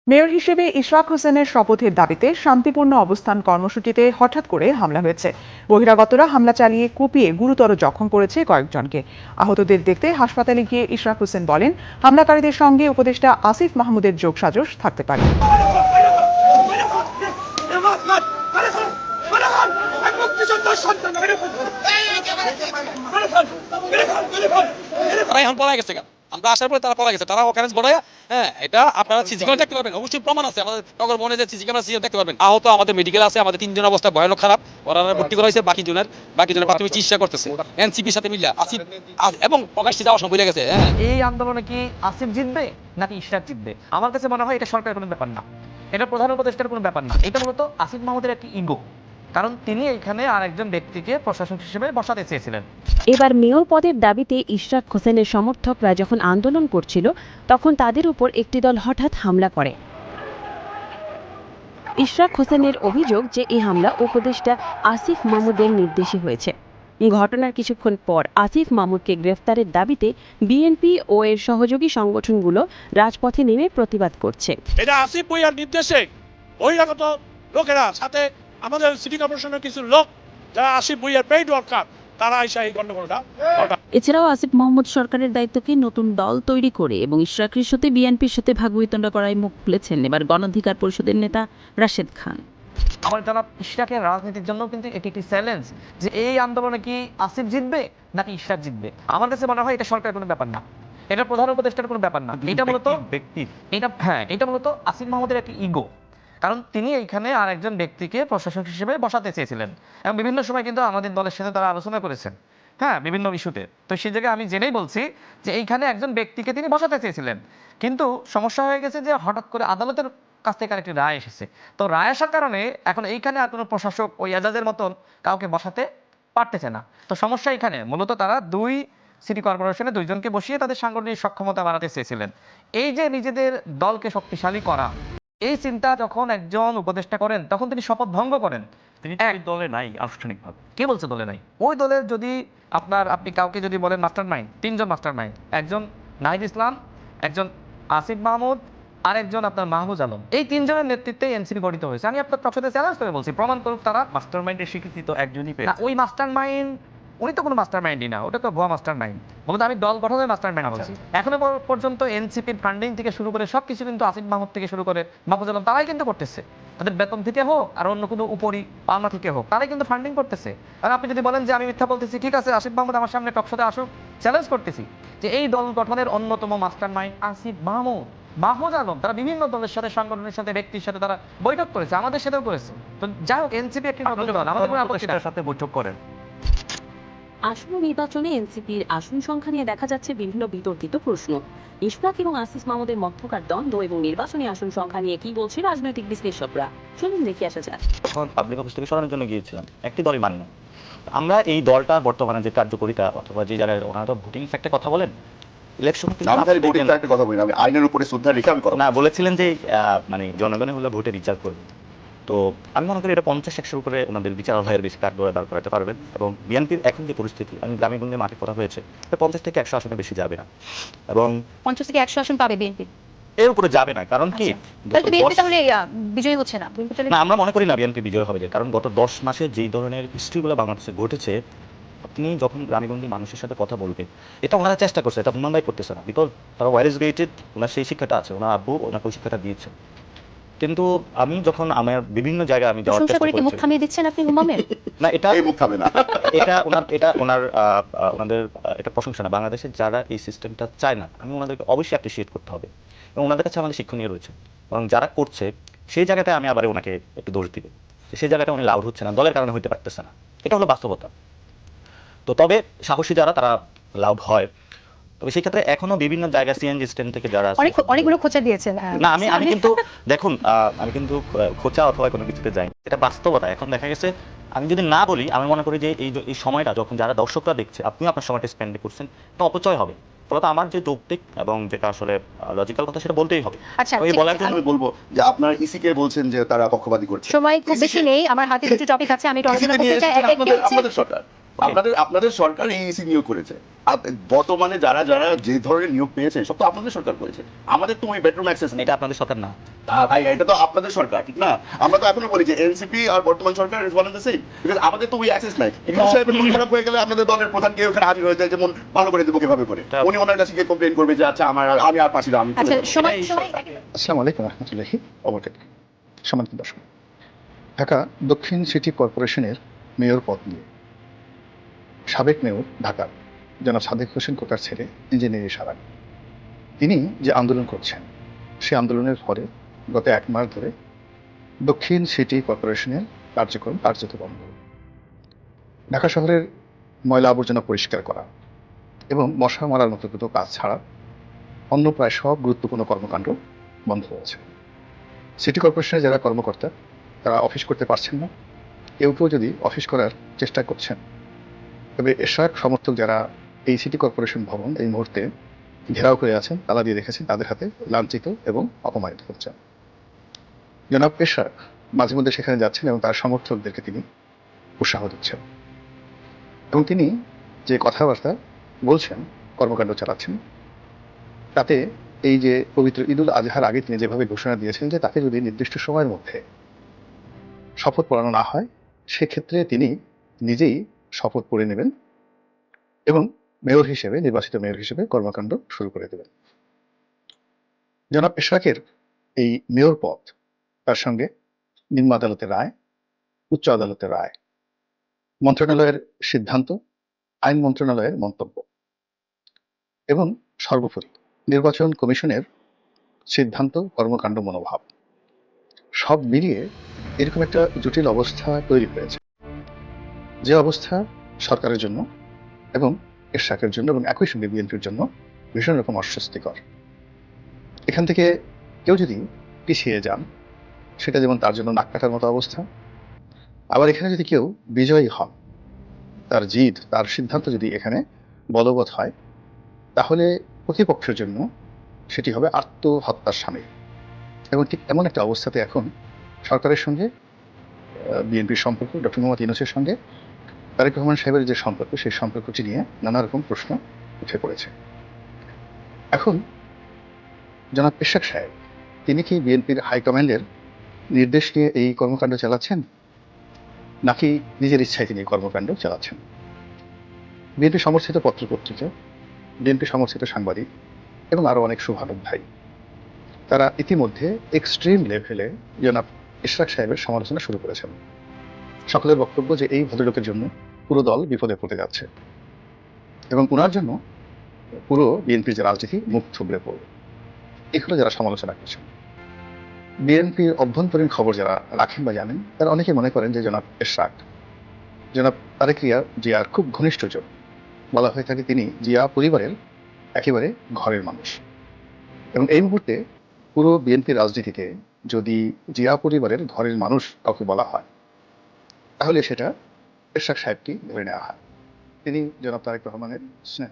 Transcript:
Mayor হিসেবে ইশরাক হোসেনের শপথের দাবিতে শান্তিপূর্ণ অবস্থান কর্মসূচিতে হঠাৎ করে হামলা হয়েছে। বহিরাগতরা হামলা চালিয়ে কুপিয়ে গুরুতর জখম করেছে কয়েকজনকে। আহতদের দেখতে হাসপাতালে গিয়ে ইশরাক হোসেন বলেন, হামলাকারীদের সঙ্গে উপদেষ্টা আসিফ মাহমুদের যোগসাজশ থাকতে পারে। তারা এখন পড়া গেছে, আমরা আসার পরে তারা পড়া গেছে, তারা ওখানে বলে হ্যাঁ এটা আপনারা সিসি ক্যামেরা দেখতে পারবেন, অবশ্যই প্রমাণ আছে আমাদের নগর বনে যে সিসি ক্যামেরা দেখতে পারবেন। আহত আমাদের মেডিকেল আছে, আমাদের তিনজন অবস্থা ভয়ানক খারাপ, ওরা ভর্তি করা হয়েছে, বাকি জনের প্রাথমিক চিকিৎসা করতেছে এনসিপির সাথে মিলিয়ে আসিফ এবং প্রকাশ্যে যাওয়ার সময় ভুলে গেছে। হ্যাঁ, এই আন্দোলনে কি আসিফ জিতবে নাকি ইশরাক জিতবে? আমার কাছে মনে হয় এটা সরকারের কোনো ব্যাপার না, এটা প্রধান উপদেষ্টার কোনো ব্যাপার না, এটা মূলত আসিফ মাহমুদের একটি ইগো। কারণ তিনি এখানে আরেকজন ব্যক্তিকে প্রশাসক হিসেবে বসাতে চেয়েছিলেন। এবার মেয়র পদের দাবিতে ইশরাক হোসেনের সমর্থকরা যখন আন্দোলন করছিল, তখন তাদের উপর একটি দল হঠাৎ হামলা করে। ইশরাক হোসেনের অভিযোগ যে এই হামলা উপদেষ্টা আসিফ মাহমুদের নির্দেশে হয়েছে। ঘটনার কিছুক্ষণ পর আসিফ মাহমুদকে গ্রেফতারের দাবিতে বিএনপি ও এর সহযোগী সংগঠনগুলো রাজপথে নেমে প্রতিবাদ করছে। এটা আসিফ ভুঁইয়ার নির্দেশে বহিরাগত লোকেরা, সাথে আমাদের সিটি কর্পোরেশনের কিছু লোক যারা আসিফ ভুঁইয়ার পেইড ওয়ার্কার, তারা এসে এই গন্ডগোলটা। এছাড়াও আসিফ মাহমুদ সরকারের দায়িত্বকে নতুন দল তৈরি করে এবং ইশরাকের সাথে বিএনপির সাথে ভাগবিতণ্ডা করায় মুখ খুলেছেন এবার গণঅধিকার পরিষদের নেতা রাশেদ খান। আমার জনাব ইশরাকের রাজনীতির জন্য কিন্তু এটি একটি চ্যালেঞ্জ যে এই আন্দোলনে কি আসিফ জিতবে নাকি ইশরাক জিতবে। আমার কাছে মনে হয় এটা সরকারের কোনো ব্যাপার না, এটা প্রধান উপদেষ্টার কোনো ব্যাপার না, এটা মূলত ব্যক্তি, এটা মূলত আসিফ মাহমুদের একটি ইগো। কারণ তিনি এইখানে আরেকজন ব্যক্তিকে প্রশাসক হিসেবে বসাতে চেয়েছিলেন এবং বিভিন্ন সময় কিন্তু আমাদের দলের সাথে তারা আলোচনা করেছেন, হ্যাঁ, বিভিন্ন ইস্যুতে। তো সেই জায়গায় আমি জেনেই বলছি যে এইখানে একজন ব্যক্তিকে তিনি বসাতে চেয়েছিলেন, কিন্তু সমস্যা হয়ে গেছে যে হঠাৎ করে আদালতের কাছ থেকে আরেকটি রায় এসেছে। তো রায় আসার কারণে এখন এইখানে আর কোনো প্রশাসক ওই এজাজের মতন কাউকে বসাতে পারতেছে না। তো সমস্যা এখানে মূলত তারা দুই সিটি কর্পোরেশনে দুইজনকে বসিয়ে তাদের সাংগঠনিক সক্ষমতা বাড়াতে চেয়েছিলেন। এই যে নিজেদের দলকে শক্তিশালী করা, এই চিন্তা যখন একজন উপদেষ্টা করেন তখন তিনি শপথ ভঙ্গ করেন। তিনি দলে নাই আনুষ্ঠানিকভাবে। কে বলছে দলে নাই? ওই দলের যদি আপনি কাউকে যদি বলেন মাস্টার মাইন্ড, তিনজন মাস্টার মাইন্ড, একজন নাহিদ ইসলাম, একজন আসিফ মাহমুদ, আরেকজন আপনার মাহমুদ আলম, এই তিনজনের নেতৃত্বে এনসিপি গঠিত হয়েছে। আমি আপনার টকশোতে চ্যালেঞ্জ করে বলছি, প্রমাণ করুক তারা। মাস্টার মাইন্ডের স্বীকৃতি তো একজনই না, পেয়েছে। ওই মাস্টার মাইন্ড উনি তো কোনো মাস্টার মাইন্ডই না, ওটা তো ভুয়া মাস্টার মাইন্ড। মূলত আমি দল গঠনের মাস্টার মাইন্ড বলছি। এখনো পর্যন্ত এনসিপির ফান্ডিং থেকে শুরু করে সবকিছু কিন্তু আসিফ মাহমুদ থেকে শুরু করে মাহমুদ আলম তারাই কিন্তু করতেছে। তাদের বেতন থেকে হোক আর অন্য কোনো উপরি পাওনা থেকে হোক, তারাই কিন্তু ফান্ডিং করতেছে। আর আপনি যদি বলেন যে আমি মিথ্যা বলতেছি, ঠিক আছে, আসিফ মাহমুদ আমার সামনে টকশোতে আসুক, চ্যালেঞ্জ করতেছি যে এই দল গঠনের অন্যতম মাস্টার মাইন্ড আসিফ মাহমুদ, মাহমুদ আলম, তারা বিভিন্ন দলের সাথে, সংগঠনের সাথে, ব্যক্তির সাথে তারা বৈঠক করেছে, আমাদের সাথেও করেছে। তো যাই হোক, এনসিপি একটি নতুন দল, আমাদের কোনো আপত্তি নাই। সাথে বৈঠক করেন। আসন্ন নির্বাচনে এনসিপির আসন সংখ্যা নিয়ে দেখা যাচ্ছে বিভিন্ন বিতর্কিত প্রশ্ন। ইশরাক এবং আসিফ মাহমুদের মধ্যকার দ্বন্দ্ব এবং নির্বাচনী আসন সংখ্যা নিয়ে কি বলছে রাজনৈতিক বিশ্লেষকরা, শুনুন, দেখে আসা যাক। তখন পাবলিক অফিস থেকে সরানোর জন্য গিয়েছিলাম, একটি দলই মানি না। আমরা এই দলটা বর্তমানে যে কার্যকরিতা অথবা যে জায়গায় ওনারা তো ভোটিং ফ্যাক্টে কথা বলেন, ইলেকশন কথা বলি না, আমি আইনের উপরে শ্রদ্ধা রেখে আমি না বলেছিলেন যে মানে জনগণের হলে ভোটে বিচার করবে। তো আমি মনে করি এটা 50-100 উপরে ওনাদের বিচারালয়ের বেশি কাঠগড়ায় দাঁড় করাতে পারবেন। এবং বিএনপির এখন যে পরিস্থিতি, আমি গ্রামে গঞ্জে মাঠে কথা হয়েছে, 50 থেকে 100 আসনে বেশি যাবে না, এবং 50 থেকে 100 আসন পাবে বিএনপি। এর উপরে যাবে না। কারণ কি, বিএনপি তাহলে বিজয়ী হচ্ছে না? না, আমরা মনে করি না বিএনপি বিজয় হবে, কারণ গত 10 মাসে যেই ধরনের হিস্ট্রিগুলো বাংলাদেশে ঘটেছে, আপনি যখন গ্রামেগঞ্জে মানুষের সাথে কথা বলবেন, এটা ওনারা চেষ্টা করছে, এটা হুমানদাই করতেছে না, বিকজ তারা ওয়ার ইজ গ্রেটেড, ওনার সেই শিক্ষাটা আছে, ওনার আব্বু ওনাকে ওই শিক্ষাটা দিয়েছে। কিন্তু আমি যখন আমার বিভিন্ন জায়গায় আমি যাওয়ার চেষ্টা করেছি, মুখ করেছি, থামিয়ে দিচ্ছেন আপনি হুমামের? না এটা মুখ খাবে না, ওনাদের এটা প্রশংসা না। বাংলাদেশে যারা এই সিস্টেমটা চায় না, আমি ওনাদেরকে অবশ্যই অ্যাপ্রিসিয়েট করতে হবে, এবং ওনাদের কাছে আমাদের শিক্ষণীয় রয়েছে। এবং যারা করছে সেই জায়গাটায় আমি আবার ওনাকে একটু দোষ দিবে, সেই জায়গাটা উনি লাউড হচ্ছে না, দলের কারণে হইতে পারতেছে না, এটা হলো বাস্তবতা। তো তবে সাহসী যারা তারা লাউড হয়, তবে সেই ক্ষেত্রে এখনো বিভিন্ন জায়গায় সিএনজি স্ট্যান্ড থেকে যারা অনেকগুলো খোঁচা দিয়েছেন। না, আমি কিন্তু দেখুন, আমি কিন্তু খোঁচা অথবা কোনো কিছুতে যাই, এটা বাস্তবতা। এখন দেখা গেছে আমি যদি না বলি, আমি মনে করি যে এই সময়টা যখন যারা দর্শকরা দেখছে, আপনিও আপনার সময়টা স্পেন্ড করছেন, এটা অপচয় হবে। ফলত আমার যে যৌক্তিক এবং যেটা আসলে লজিক্যাল কথা, সেটা বলতেই হবে। আচ্ছা, আমি বলবো যে আপনার ইসি কে বলছেন যে তারা পক্ষপাতী করছে। সময় খুব বেশি নেই, আমার হাতে দুটো টপিক আছে, আমি আপনাদের সরকার, আপনাদের সরকার এই ইসি নিয়োগ করেছে। বর্তমানে যারা যারা যে ধরনের নিয়োগ পেয়েছে সব তো আপনাদের সরকার করেছে, আমাদের তো ওই বেডরুম অ্যাক্সেস নেই। এটা আপনাদের সরকার না, ভাই এটা তো আপনাদের সরকার ঠিক না? আমরা তো এখনো বলি যে এনসিপি আর বর্তমান সরকার is one and the same, because আমাদের তো ওই অ্যাক্সেস নাই। ইউনূস সাহেবের মন খারাপ হয়ে গেলে আপনাদের দলের প্রধান কেউ এখানে হাজির হয়ে যায়, যেমন ভালো করে দেবো কিভাবে করে উনি ওনার কাছে গিয়ে কমপ্লেন করবে যে আচ্ছা আমি আর পারছি না, আমি আচ্ছা সময় আসসালামু আলাইকুম রহমতুল্লাহি ওবরাকাত। সম্মানিত দর্শক, ঢাকা দক্ষিণ সিটি কর্পোরেশনের মেয়র পদ নিয়ে সাবেক মেয়র ঢাকার জনাব সাদেক হোসেন কোটার ছেলে ইঞ্জিনিয়ারিং সারাক, তিনি যে আন্দোলন করছেন সেই আন্দোলনের ফলে গত 1 মাস ধরে দক্ষিণ সিটি কর্পোরেশনের কার্যক্রম কার্যত বন্ধ। ঢাকা শহরের ময়লা আবর্জনা পরিষ্কার করা এবং মশা মারার মতো দুটো কাজ ছাড়া অন্য প্রায় সব গুরুত্বপূর্ণ কর্মকাণ্ড বন্ধ হয়েছে। সিটি কর্পোরেশনের যারা কর্মকর্তা তারা অফিস করতে পারছেন না, কেউ যদি অফিস করার চেষ্টা করছেন, তবে এশরাক সমর্থক যারা এই সিটি কর্পোরেশন ভবন এই মুহূর্তে ঘেরাও করে আছেন, তালা দিয়ে রেখেছেন, তাদের হাতে লাঞ্ছিত এবং অপমানিত হচ্ছেন। জনাব এশরাক মাঝে মধ্যে সেখানে যাচ্ছেন এবং তার সমর্থকদেরকে তিনি উৎসাহ দিচ্ছেন এবং তিনি যে কথাবার্তা বলছেন, কর্মকাণ্ড চালাচ্ছেন, তাতে এই যে পবিত্র ঈদুল আজহার আগে তিনি যেভাবে ঘোষণা দিয়েছেন যে তাকে যদি নির্দিষ্ট সময়ের মধ্যে শপথ পড়ানো না হয়, সেক্ষেত্রে তিনি নিজেই শপথ পড়ে নেবেন এবং মেয়র হিসেবে, নির্বাচিত মেয়র হিসেবে কর্মকাণ্ড শুরু করে দেবেন। জনাব এশরাকের এই মেয়র পদ, তার সঙ্গে নিম্ন আদালতের রায়, উচ্চ আদালতের রায়, মন্ত্রণালয়ের সিদ্ধান্ত, আইন মন্ত্রণালয়ের মন্তব্য এবং সর্বোপরি নির্বাচন কমিশনের সিদ্ধান্ত, কর্মকাণ্ড, মনোভাব সব মিলিয়ে এরকম একটা জটিল অবস্থা তৈরি হয়েছে, যে অবস্থা সরকারের জন্য এবং এরশাকের জন্য এবং একই সঙ্গে বিএনপির জন্য ভীষণ রকম অস্বস্তিকর। এখান থেকে কেউ যদি পিছিয়ে যান, সেটা যেমন তার জন্য নাক কাটার মতো অবস্থা, আবার এখানে যদি কেউ বিজয়ী হন, তার জিদ, তার সিদ্ধান্ত যদি এখানে বলবৎ হয়, তাহলে প্রতিপক্ষের জন্য সেটি হবে আত্মহত্যার সামিল। এবং ঠিক এমন একটা অবস্থাতে এখন সরকারের সঙ্গে বিএনপির সম্পর্ক, ডক্টর মোহাম্মদ ইউনূসের সঙ্গে তারেক রহমান সাহেবের যে সম্পর্ক, সেই সম্পর্কটি নিয়ে নানা রকম প্রশ্ন উঠে পড়েছে। এখন জনাব ইশরাক সাহেব, তিনি কি বিএনপির হাইকমান্ডের নির্দেশ নিয়ে এই কর্মকাণ্ড চালাচ্ছেন, নাকি নিজের ইচ্ছায় তিনি কর্মকাণ্ড চালাচ্ছেন? বিএনপি সমর্থিত পত্রপত্রিকা, বিএনপি সমর্থিত সাংবাদিক এবং আরও অনেক শুভানুক ভাই, তারা ইতিমধ্যে এক্সট্রিম লেভেলে জনাব ইশরাক সাহেবের সমালোচনা শুরু করেছেন। সকলের বক্তব্য যে এই ভদ্রলোকের জন্য পুরো দল বিপদে পড়তে যাচ্ছে এবং ওনার জন্য পুরো বিএনপির যে রাজনীতি মুখ থুবড়ে পড়বে, এগুলো যারা সমালোচনা করছেন। বিএনপির অভ্যন্তরীণ খবর যারা রাখেন বা জানেন, তারা অনেকে মনে করেন যে জনাব এশরাক, জনাব তারেক জিয়ার খুব ঘনিষ্ঠজন, বলা হয়ে থাকে তিনি জিয়া পরিবারের একেবারে ঘরের মানুষ। এবং এই মুহূর্তে পুরো বিএনপির রাজনীতিতে যদি জিয়া পরিবারের ঘরের মানুষ কাউকে বলা হয়, তাহলে সেটা এরশাদ সাহেবকে ধরে নেওয়া হয়। তিনি জনাব তারেক রহমানের স্নেহ